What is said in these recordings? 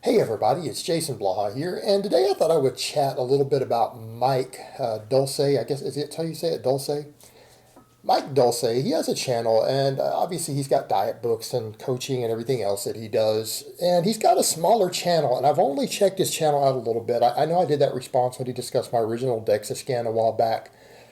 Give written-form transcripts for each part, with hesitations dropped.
Hey everybody, it's Jason Blaha here, and today I thought I would chat a little bit about Mike Dolce. I guess is it how you say it, Dolce? Mike Dolce. He has a channel, and obviously he's got diet books and coaching and everything else that he does. And he's got a smaller channel, and I've only checked his channel out a little bit. I know I did that response when he discussed my original DEXA scan a while back,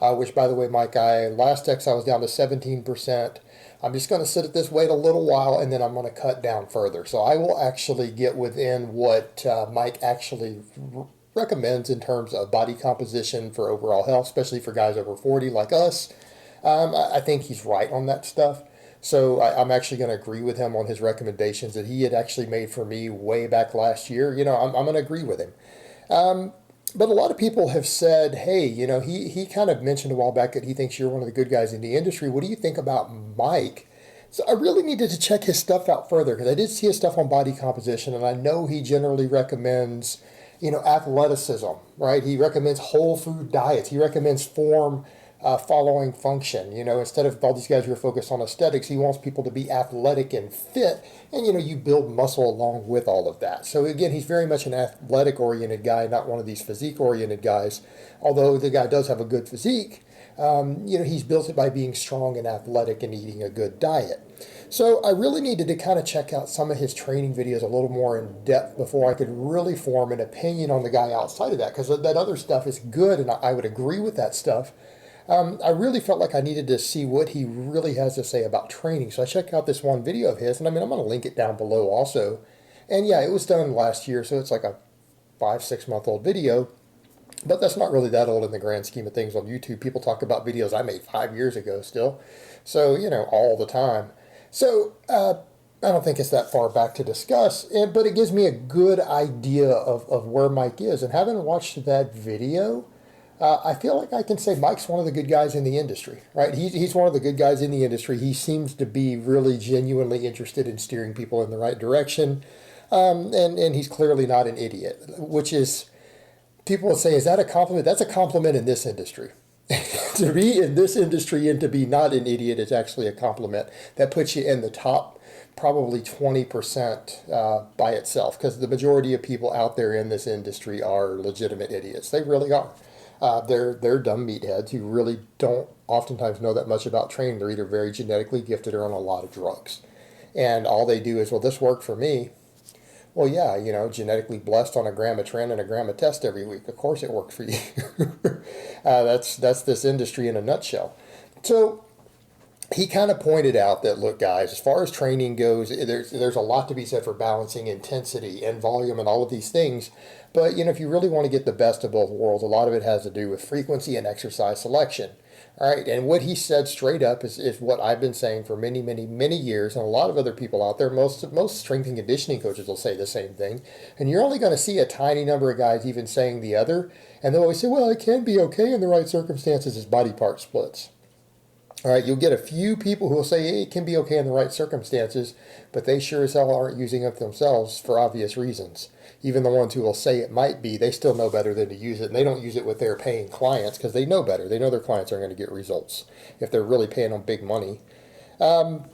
which, by the way, Mike, last DEXA I was down to 17%. I'm just going to sit at this weight a little while, and then I'm going to cut down further. So I will actually get within what Mike actually recommends in terms of body composition for overall health, especially for guys over 40 like us. I think he's right on that stuff. So I'm actually going to agree with him on his recommendations that he had actually made for me way back last year. I'm going to agree with him. But a lot of people have said, hey, he kind of mentioned a while back that he thinks you're one of the good guys in the industry. What do you think about Mike? So I really needed to check his stuff out further because I did see his stuff on body composition, and I know he generally recommends, athleticism, right? He recommends whole food diets. He recommends form following function. Instead of all these guys who are focused on aesthetics, he wants people to be athletic and fit, and you build muscle along with all of that. So again, he's very much an athletic oriented guy, not one of these physique oriented guys. Although the guy does have a good physique, he's built it by being strong and athletic and eating a good diet. So I really needed to kind of check out some of his training videos a little more in depth before I could really form an opinion on the guy outside of that, because that other stuff is good and I would agree with that stuff. I really felt like I needed to see what he really has to say about training. So I checked out this one video of his, and I'm going to link it down below also. And yeah, it was done last year, so it's like a 5, 6 month old video. But that's not really that old in the grand scheme of things on YouTube. People talk about videos I made 5 years ago still. So, all the time. So, I don't think it's that far back to discuss, but it gives me a good idea of where Mike is. And having watched that video, I feel like I can say Mike's one of the good guys in the industry, right? He's one of the good guys in the industry. He seems to be really genuinely interested in steering people in the right direction. And he's clearly not an idiot, which is, people will say, is that a compliment? That's a compliment in this industry. To be in this industry and to be not an idiot is actually a compliment. That puts you in the top probably 20% by itself, because the majority of people out there in this industry are legitimate idiots. They really are. They're dumb meatheads who really don't oftentimes know that much about training. They're either very genetically gifted or on a lot of drugs. And all they do is, well, this worked for me. Well, yeah, genetically blessed on a gram of tren and a gram of test every week. Of course it worked for you. That's this industry in a nutshell. So he kind of pointed out that, look, guys, as far as training goes, there's a lot to be said for balancing intensity and volume and all of these things. But, if you really want to get the best of both worlds, a lot of it has to do with frequency and exercise selection. All right, and what he said straight up is what I've been saying for many, many, many years, and a lot of other people out there, most strength and conditioning coaches will say the same thing. And you're only going to see a tiny number of guys even saying the other, and they'll always say, well, it can be okay in the right circumstances as body part splits. All right, you'll get a few people who will say, hey, it can be okay in the right circumstances, but they sure as hell aren't using it themselves for obvious reasons. Even the ones who will say it might be, they still know better than to use it, and they don't use it with their paying clients because they know better. They know their clients aren't going to get results if they're really paying them big money. And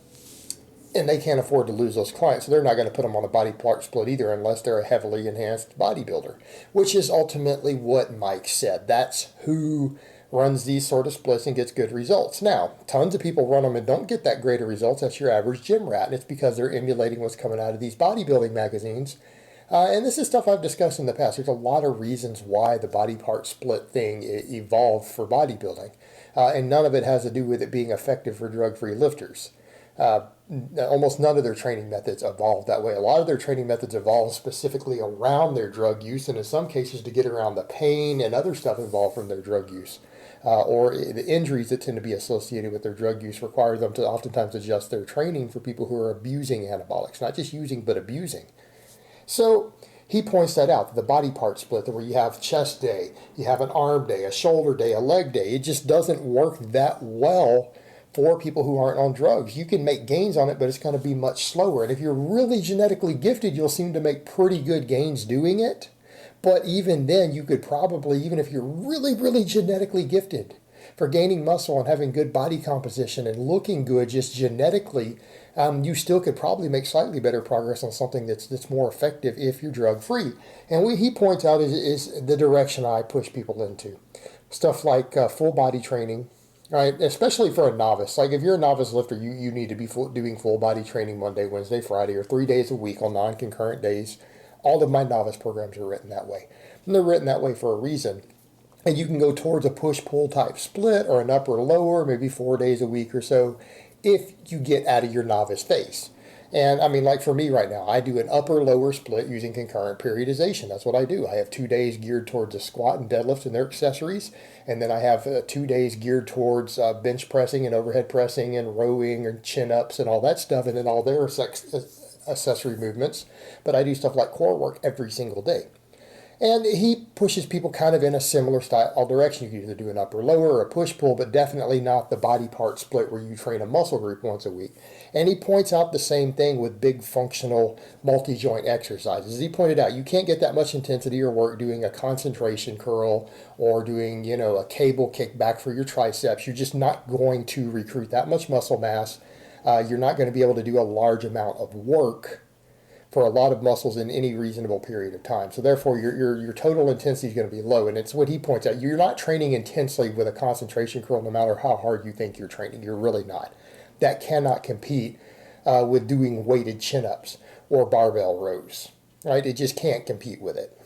they can't afford to lose those clients, so they're not going to put them on a body part split either unless they're a heavily enhanced bodybuilder, which is ultimately what Mike said. That's who runs these sort of splits and gets good results. Now, tons of people run them and don't get that great of results. That's your average gym rat, and it's because they're emulating what's coming out of these bodybuilding magazines. And this is stuff I've discussed in the past. There's a lot of reasons why the body part split thing evolved for bodybuilding, and none of it has to do with it being effective for drug-free lifters. Almost none of their training methods evolved that way. A lot of their training methods evolved specifically around their drug use, and in some cases to get around the pain and other stuff involved from their drug use. Or the injuries that tend to be associated with their drug use require them to oftentimes adjust their training for people who are abusing anabolics, not just using, but abusing. So he points that out, the body part split, where you have chest day, you have an arm day, a shoulder day, a leg day. It just doesn't work that well for people who aren't on drugs. You can make gains on it, but it's going to be much slower. And if you're really genetically gifted, you'll seem to make pretty good gains doing it. But even then, you could probably, even if you're really, really genetically gifted for gaining muscle and having good body composition and looking good just genetically, you still could probably make slightly better progress on something that's more effective if you're drug free. And what he points out is the direction I push people into. Stuff like full body training, right? Especially for a novice. Like if you're a novice lifter, you need to be doing full body training Monday, Wednesday, Friday, or 3 days a week on non-concurrent days. All of my novice programs are written that way. And they're written that way for a reason. And you can go towards a push-pull type split or an upper lower, maybe 4 days a week or so, if you get out of your novice phase. And I mean, like for me right now, I do an upper lower split using concurrent periodization. That's what I do. I have 2 days geared towards a squat and deadlift and their accessories. And then I have 2 days geared towards bench pressing and overhead pressing and rowing and chin ups and all that stuff. And then all their accessory movements. But I do stuff like core work every single day. And he pushes people kind of in a similar style direction. You can either do an upper lower or a push pull, but definitely not the body part split where you train a muscle group once a week. And he points out the same thing with big functional multi-joint exercises. He pointed out you can't get that much intensity or work doing a concentration curl or doing, a cable kickback for your triceps. You're just not going to recruit that much muscle mass. You're not going to be able to do a large amount of work for a lot of muscles in any reasonable period of time. So therefore, your total intensity is going to be low. And it's what he points out. You're not training intensely with a concentration curl no matter how hard you think you're training. You're really not. That cannot compete with doing weighted chin-ups or barbell rows, right? It just can't compete with it.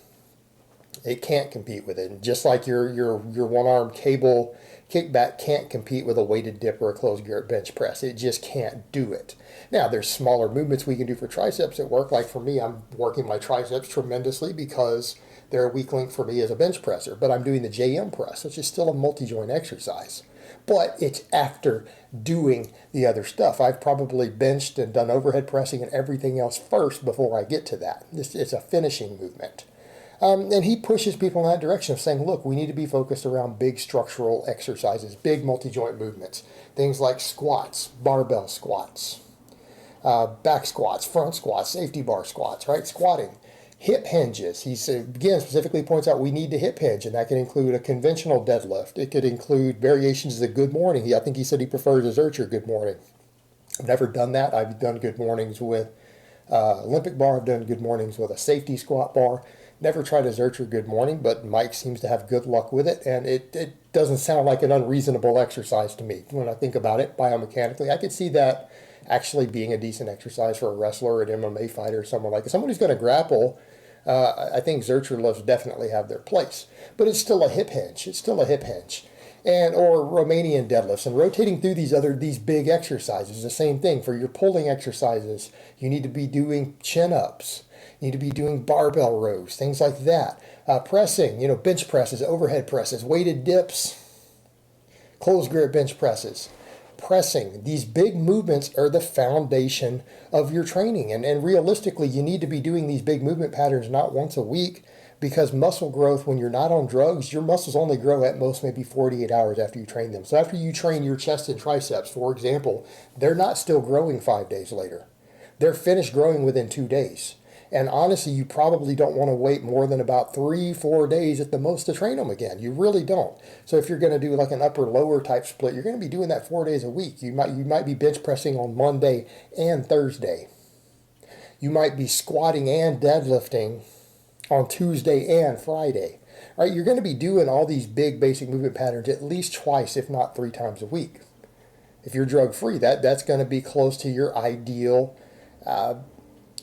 It can't compete with it. And just like your one-arm cable kickback can't compete with a weighted dip or a closed grip bench press. It just can't do it. Now, there's smaller movements we can do for triceps that work. Like for me, I'm working my triceps tremendously because they're a weak link for me as a bench presser. But I'm doing the JM press, which is still a multi-joint exercise. But it's after doing the other stuff. I've probably benched and done overhead pressing and everything else first before I get to that. It's a finishing movement. And he pushes people in that direction of saying, look, we need to be focused around big structural exercises, big multi-joint movements, things like squats, barbell squats, back squats, front squats, safety bar squats, right? Squatting, hip hinges. He again specifically points out we need to hip hinge, and that can include a conventional deadlift. It could include variations of the good morning. I think he said he prefers a Zercher good morning. I've never done that. I've done good mornings with Olympic bar. I've done good mornings with a safety squat bar. Never tried a Zercher good morning, but Mike seems to have good luck with it, and it doesn't sound like an unreasonable exercise to me. When I think about it biomechanically, I could see that actually being a decent exercise for a wrestler or an MMA fighter or someone like it. Someone who's going to grapple, I think Zercher lifts definitely have their place. But it's still a hip hinge. It's still a hip hinge. And or Romanian deadlifts and rotating through these big exercises. The same thing for your pulling exercises. You need to be doing chin-ups. You need to be doing barbell rows, things like that. Pressing, bench presses, overhead presses, weighted dips, closed grip bench presses. Pressing, these big movements are the foundation of your training. And realistically, you need to be doing these big movement patterns not once a week, because muscle growth, when you're not on drugs, your muscles only grow at most maybe 48 hours after you train them. So after you train your chest and triceps, for example, they're not still growing 5 days later. They're finished growing within 2 days. And honestly, you probably don't want to wait more than about 3-4 days at the most to train them again. You really don't. So if you're going to do like an upper lower type split, you're going to be doing that 4 days a week. You might be bench pressing on Monday and Thursday. You might be squatting and deadlifting on Tuesday and Friday. Right? You're going to be doing all these big basic movement patterns at least twice, if not 3 times a week. If you're drug free, that's going to be close to your ideal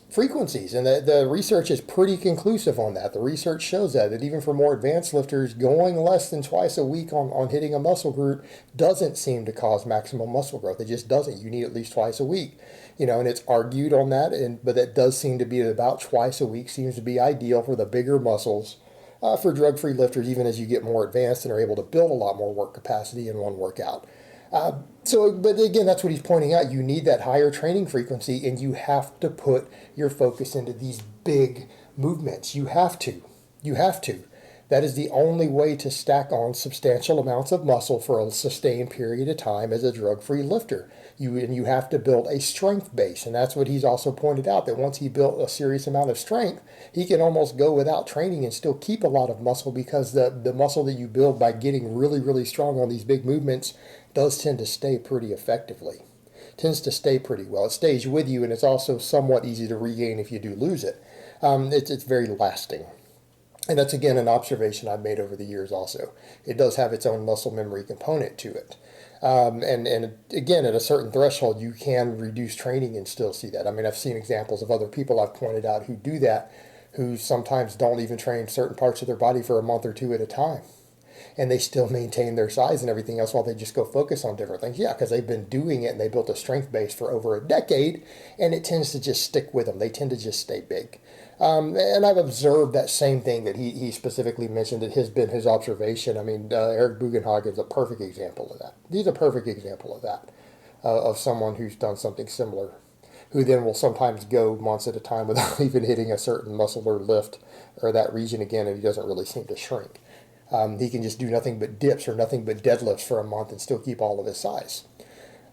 frequencies, and the research is pretty conclusive on that. The research shows that even for more advanced lifters, going less than twice a week on hitting a muscle group doesn't seem to cause maximum muscle growth. It just doesn't. You need at least twice a week, and it's argued on that, but it does seem to be about twice a week seems to be ideal for the bigger muscles for drug-free lifters, even as you get more advanced and are able to build a lot more work capacity in one workout. But again, that's what he's pointing out. You need that higher training frequency, and you have to put your focus into these big movements. You have to. You have to. That is the only way to stack on substantial amounts of muscle for a sustained period of time as a drug-free lifter. You have to build a strength base, and that's what he's also pointed out, that once he built a serious amount of strength, he can almost go without training and still keep a lot of muscle, because the muscle that you build by getting really, really strong on these big movements does tend to stay pretty effectively. tends to stay pretty well. It stays with you, and it's also somewhat easy to regain if you do lose it. It's very lasting. And that's, again, an observation I've made over the years also. It does have its own muscle memory component to it. And again, at a certain threshold, you can reduce training and still see that. I mean, I've seen examples of other people I've pointed out who do that, who sometimes don't even train certain parts of their body for a month or two at a time. And they still maintain their size and everything else while they just go focus on different things. Yeah, because they've been doing it and they built a strength base for over a decade, and it tends to just stick with them. They tend to just stay big. And I've observed that same thing that he specifically mentioned. It has been his observation. I mean, Eric Bugenhagen is a perfect example of that. He's a perfect example of that, of someone who's done something similar, who then will sometimes go months at a time without even hitting a certain muscle or lift or that region again, and he doesn't really seem to shrink. He can just do nothing but dips or nothing but deadlifts for a month and still keep all of his size.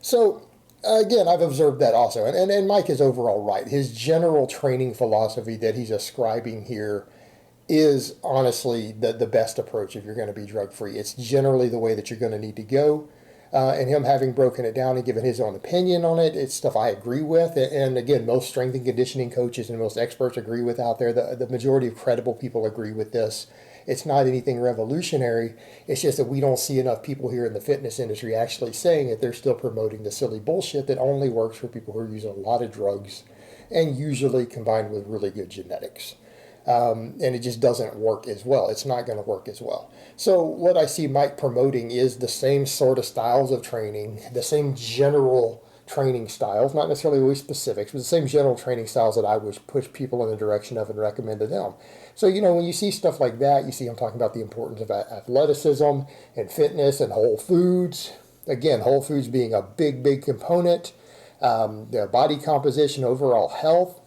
So again, I've observed that also. And Mike is overall right. His general training philosophy that he's ascribing here is honestly the best approach if you're going to be drug-free. It's generally the way that you're going to need to go. And him having broken it down and given his own opinion on it, it's stuff I agree with. And again, most strength and conditioning coaches and most experts agree with out there. The majority of credible people agree with this. It's not anything revolutionary. It's just that we don't see enough people here in the fitness industry actually saying it. They're still promoting the silly bullshit that only works for people who are using a lot of drugs and usually combined with really good genetics. And it just doesn't work as well. It's not going to work as well. So what I see Mike promoting is the same sort of styles of training, the same general training styles, not necessarily always specifics, but the same general training styles that I would push people in the direction of and recommend to them. So, when you see stuff like that, you see I'm talking about the importance of athleticism and fitness and whole foods. Again, whole foods being a big, big component. Their body composition, overall health.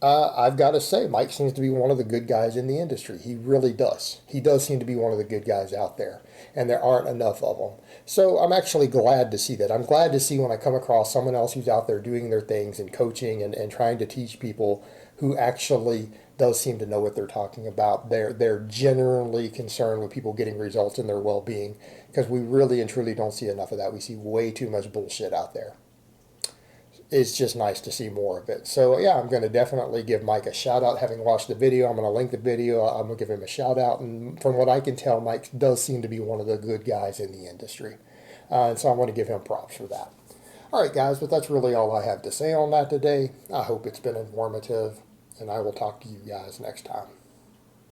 I've got to say, Mike seems to be one of the good guys in the industry. He really does. He does seem to be one of the good guys out there, and there aren't enough of them. So I'm actually glad to see that. I'm glad to see when I come across someone else who's out there doing their things and coaching and trying to teach people who actually does seem to know what they're talking about. They're genuinely concerned with people getting results in their well-being, because we really and truly don't see enough of that. We see way too much bullshit out there. It's just nice to see more of it. So yeah, I'm going to definitely give Mike a shout out. Having watched the video, I'm going to link the video. I'm going to give him a shout out. And from what I can tell, Mike does seem to be one of the good guys in the industry. And so I want to give him props for that. All right, guys, but that's really all I have to say on that today. I hope it's been informative, and I will talk to you guys next time.